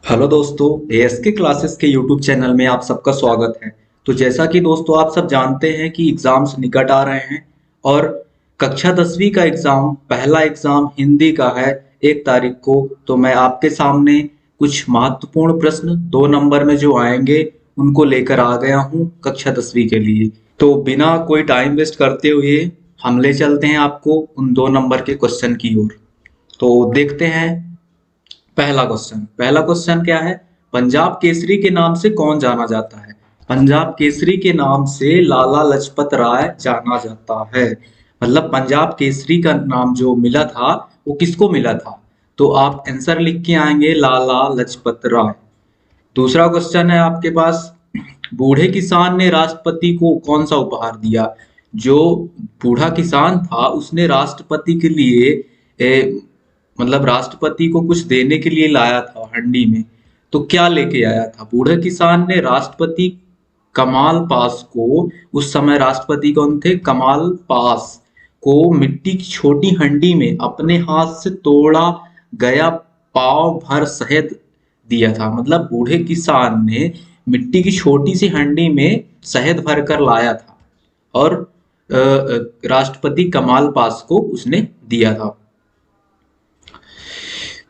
Hello दोस्तों, ask classes के YouTube channel में आप सबका स्वागत है। तो जैसा कि दोस्तों आप सब जानते हैं कि एग्जाम्स निकट आ रहे हैं और कक्षा 10वीं का एग्जाम, पहला एग्जाम हिंदी का है 1 तारीख को। तो मैं आपके सामने कुछ महत्वपूर्ण प्रश्न 2 नंबर में जो आएंगे उनको लेकर आ गया हूँ कक्षा 10वीं के लिए। तो बिना कोई टाइम वेस्ट करते हुए हम ले चलते हैं आपको उन 2 नंबर के क्वेश्चन की ओर। तो देखते हैं। पहला क्वेश्चन क्या है? पंजाब केसरी के नाम से कौन जाना जाता है? पंजाब केसरी के नाम से लाला लाजपत राय जाना जाता है। मतलब पंजाब केसरी का नाम जो मिला था वो किसको मिला था? तो आप आंसर लिख के आएंगे लाला लाजपत राय। दूसरा क्वेश्चन है आपके पास, बूढ़े किसान ने राष्ट्रपति को कौन सा उपहार दिया? जो बूढ़ा किसान था उसने राष्ट्रपति के लिए मतलब राष्ट्रपति को कुछ देने के लिए लाया था हंडी में। तो क्या लेके आया था? बूढ़े किसान ने राष्ट्रपति कमाल पास को, उस समय राष्ट्रपति कौन थे? कमाल पास को मिट्टी की छोटी हंडी में अपने हाथ से तोड़ा गया पाव भर शहद दिया था। मतलब बूढ़े किसान ने मिट्टी की छोटी सी हंडी में शहद भर कर लाया था और राष्ट्रपति कमाल पास को उसने दिया था।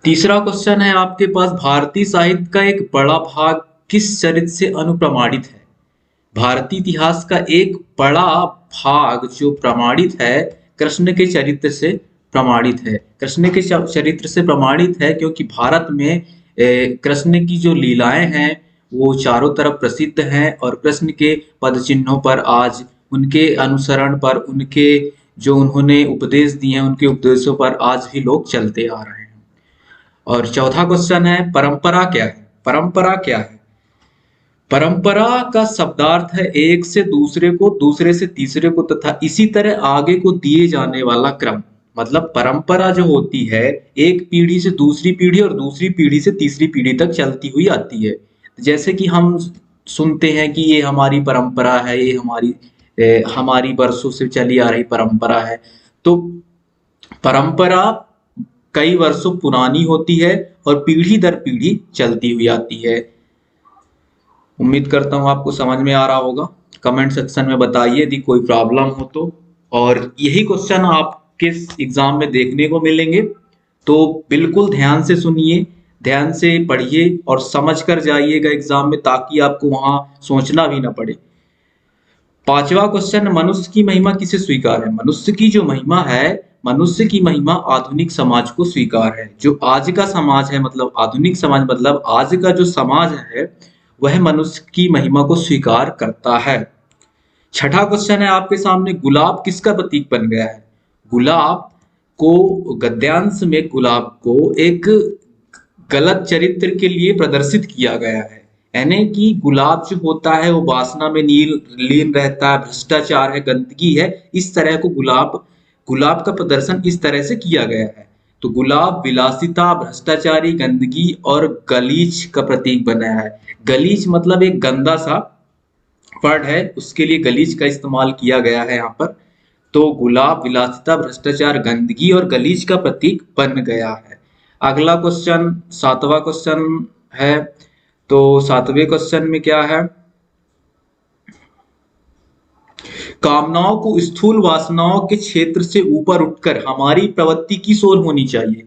तीसरा क्वेश्चन है आपके पास, भारतीय साहित्य का एक बड़ा भाग किस चरित्र से अनुप्रमाणित है? भारतीय इतिहास का एक बड़ा भाग जो प्रमाणित है कृष्ण के चरित्र से प्रमाणित है। कृष्ण के चरित्र से प्रमाणित है क्योंकि भारत में कृष्ण की जो लीलाएं हैं वो चारों तरफ प्रसिद्ध हैं और कृष्ण के पद चिन्हों पर आज, उनके अनुसरण पर, उनके जो उन्होंने उपदेश दिए हैं उनके उपदेशों पर आज भी लोग चलते आ रहे हैं। और चौथा क्वेश्चन है, परंपरा क्या है? परंपरा क्या है? परंपरा का शब्दार्थ है एक से दूसरे को, दूसरे से तीसरे को तथा इसी तरह आगे को दिए जाने वाला क्रम। मतलब परंपरा जो होती है एक पीढ़ी से दूसरी पीढ़ी और दूसरी पीढ़ी से तीसरी पीढ़ी तक चलती हुई आती है। जैसे कि हम सुनते हैं कि ये हमारी परंपरा है, ये हमारी वर्षों से चली आ रही परंपरा है। तो परंपरा कई वर्षों पुरानी होती है और पीढ़ी दर पीढ़ी चलती हुई आती है। उम्मीद करता हूँ आपको समझ में आ रहा होगा। कमेंट सेक्शन में बताइए यदि कोई प्रॉब्लम हो तो। और यही क्वेश्चन आपके एग्जाम में देखने को मिलेंगे, तो बिल्कुल ध्यान से सुनिए, ध्यान से पढ़िए और समझ कर जाइएगा एग्जाम में, ताकि आपको वहां सोचना भी ना पड़े। पांचवा क्वेश्चन, मनुष्य की महिमा किसे स्वीकार है? मनुष्य की जो महिमा है, मनुष्य की महिमा आधुनिक समाज को स्वीकार है। जो आज का समाज है, मतलब आधुनिक समाज मतलब आज का जो समाज है वह मनुष्य की महिमा को स्वीकार करता है। छठा क्वेश्चन है आपके सामने, गुलाब किसका प्रतीक बन गया है? गुलाब को गद्यांश में गुलाब को एक गलत चरित्र के लिए प्रदर्शित किया गया है। यानी कि गुलाब जो होता है वो वासना में लीन रहता है, भ्रष्टाचार है, गंदगी है, इस तरह को गुलाब का प्रदर्शन इस तरह से किया गया है। तो गुलाब विलासिता, भ्रष्टाचारी, गंदगी और गलीच का प्रतीक बना है। गलीच मतलब एक गंदा सा वर्ड है, उसके लिए गलीच का इस्तेमाल किया गया है यहाँ पर। तो गुलाब विलासिता, भ्रष्टाचार, गंदगी और गलीच का प्रतीक बन गया है। अगला क्वेश्चन, सातवां क्वेश्चन है। तो सातवें क्वेश्चन में क्या है? कामनाओं को स्थूल वासनाओं के क्षेत्र से ऊपर उठकर हमारी प्रवृत्ति किस ओर होनी चाहिए?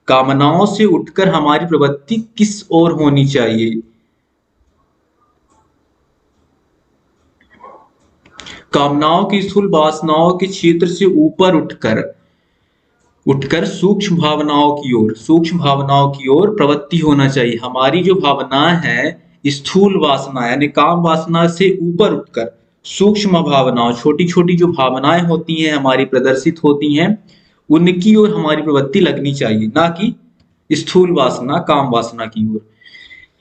कामनाओं से उठकर हमारी प्रवृत्ति किस ओर होनी चाहिए? कामनाओं की स्थूल वासनाओं के क्षेत्र से ऊपर उठकर उठकर सूक्ष्म भावनाओं की ओर, सूक्ष्म भावनाओं की ओर प्रवृत्ति होना चाहिए। हमारी जो भावनाएं हैं स्थूल वासना यानी काम वासना से ऊपर उठकर सूक्ष्म भावनाओं, छोटी छोटी जो भावनाएं होती हैं हमारी प्रदर्शित होती हैं, उनकी ओर हमारी प्रवृत्ति लगनी चाहिए, ना कि स्थूल वासना, काम वासना की ओर।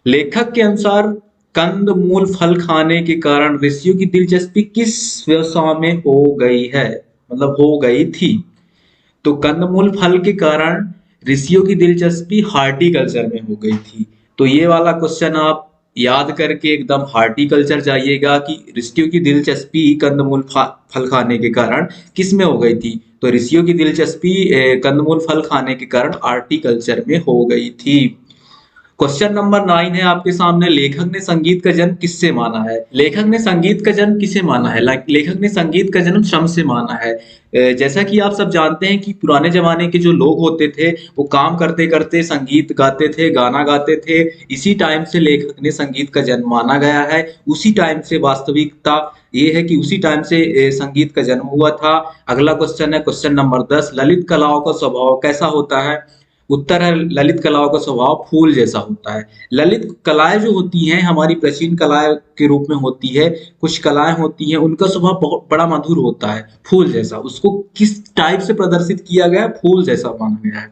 लेखक के अनुसार कंद मूल फल खाने के कारण ऋषियों की दिलचस्पी किस व्यवसाय में हो गई है? मतलब हो गई थी। तो कंदमूल फल के कारण ऋषियों की दिलचस्पी हार्टिकल्चर में हो गई थी। तो ये वाला क्वेश्चन आप याद करके एकदम हार्टिकल्चर जाइएगा कि ऋषियों की दिलचस्पी कंदमूल फल खाने के कारण किस में हो गई थी? तो ऋषियों की दिलचस्पी कंदमूल फल खाने के कारण हार्टिकल्चर में हो गई थी। क्वेश्चन नंबर 9 है आपके सामने, लेखक ने संगीत का जन्म किससे माना है? लेखक ने संगीत का जन्म किसे माना है? लेखक ने संगीत का जन्म श्रम से माना है। जैसा कि आप सब जानते हैं कि पुराने जमाने के जो लोग होते थे वो काम करते करते संगीत गाते थे, गाना गाते थे। इसी टाइम से लेखक ने संगीत का जन्म माना गया है। उसी टाइम से वास्तविकता ये है कि उसी टाइम से संगीत का जन्म हुआ था। अगला क्वेश्चन है क्वेश्चन नंबर 10, ललित कलाओं का स्वभाव कैसा होता है? उत्तर है ललित कलाओं का स्वभाव फूल जैसा होता है। ललित कलाएं जो होती हैं हमारी प्राचीन कलाएं के रूप में होती है, कुछ कलाएं होती हैं उनका स्वभाव बहुत बड़ा मधुर होता है, फूल जैसा। उसको किस टाइप से प्रदर्शित किया गया है? फूल जैसा माना गया है।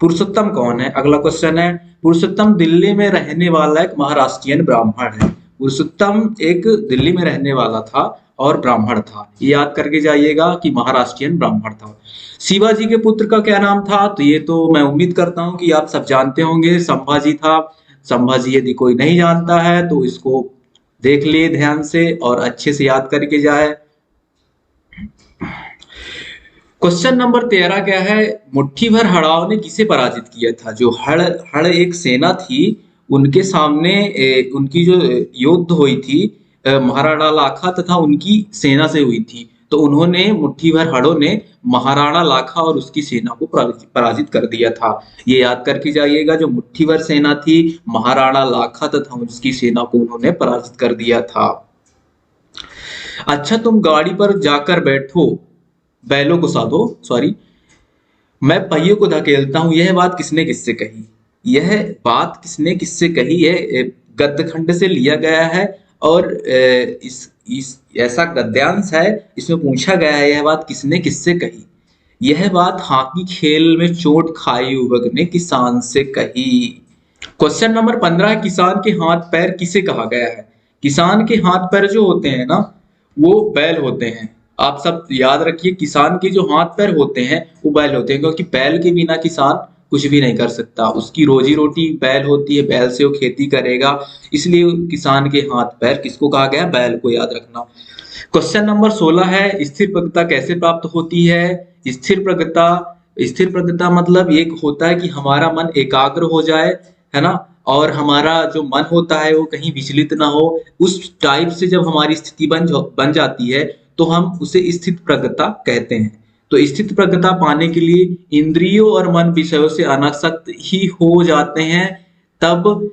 पुरुषोत्तम कौन है? अगला क्वेश्चन है, पुरुषोत्तम दिल्ली में रहने वाला एक महाराष्ट्रियन ब्राह्मण है। पुरुषोत्तम एक दिल्ली में रहने वाला था और ब्राह्मण था। ये याद करके जाइएगा कि महाराष्ट्रियन ब्राह्मण था। शिवाजी के पुत्र का क्या नाम था? तो ये तो मैं उम्मीद करता हूं कि आप सब जानते होंगे, संभाजी था। संभाजी यदि कोई नहीं जानता है तो इसको देख लिए ध्यान से और अच्छे से याद करके जाए। क्वेश्चन नंबर 13 क्या है? मुट्ठी भर हड़ाओं ने किसे पराजित किया था? जो हड़ एक सेना थी उनके सामने उनकी जो युद्ध हुई थी महाराणा लाखा तथा उनकी सेना से हुई थी। तो उन्होंने मुट्ठी भर हड़ों ने महाराणा लाखा और उसकी सेना को पराजित कर दिया था। ये याद करके जाइएगा, जो मुट्ठी भर सेना थी महाराणा लाखा तथा उसकी सेना को उन्होंने पराजित कर दिया था। अच्छा, तुम गाड़ी पर जाकर बैठो, बैलों को साधो, सॉरी, मैं पहियों को धकेलता हूं, यह बात किसने किससे कही? यह बात किसने किससे कही है? गद्य खंड से लिया गया है और इस ऐसा गद्यांश है, इसमें पूछा गया है यह बात किसने किससे कही? यह बात हॉकी खेल में चोट खाए युवक ने किसान से कही। क्वेश्चन नंबर 15, किसान के हाथ पैर किसे कहा गया है? किसान के हाथ पैर जो होते हैं ना वो बैल होते हैं। आप सब याद रखिए, किसान के जो हाथ पैर होते हैं वो बैल होते हैं, क्योंकि बैल के बिना किसान कुछ भी नहीं कर सकता। उसकी रोजी रोटी बैल होती है, बैल से वो खेती करेगा, इसलिए किसान के हाथ पैर किसको कहा गया? बैल को याद रखना। क्वेश्चन नंबर 16 है, स्थिर प्रज्ञता कैसे प्राप्त होती है? स्थिर प्रज्ञता मतलब ये होता है कि हमारा मन एकाग्र हो जाए, है ना, और हमारा जो मन होता है वो कहीं विचलित ना हो। उस टाइप से जब हमारी स्थिति बन जाती है तो हम उसे स्थित प्रज्ञता कहते हैं। तो स्थित प्रज्ञता पाने के लिए इंद्रियों और मन विषयों से अनासक्त ही हो जाते हैं, तब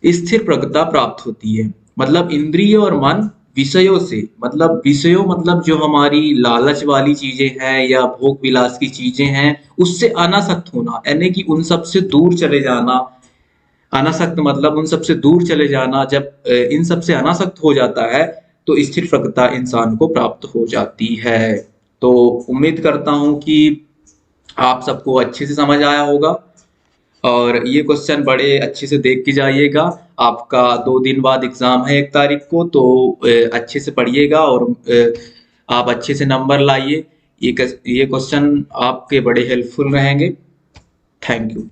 स्थिर प्रज्ञता प्राप्त होती है। मतलब इंद्रिय और मन विषयों से, मतलब विषयों मतलब जो हमारी लालच वाली चीजें हैं या भोग विलास की चीजें हैं उससे अनासक्त होना, यानी कि उन सब से दूर चले जाना। अनासक्त मतलब उन सब से दूर चले जाना। जब इन सब से अनासक्त हो जाता है तो स्थिर प्रज्ञता इंसान को प्राप्त हो जाती है। तो उम्मीद करता हूं कि आप सबको अच्छे से समझ आया होगा और ये क्वेश्चन बड़े अच्छे से देख के जाइएगा। आपका 2 दिन बाद एग्जाम है 1 तारीख को, तो अच्छे से पढ़िएगा और आप अच्छे से नंबर लाइए। ये क्वेश्चन आपके बड़े हेल्पफुल रहेंगे। Thank you.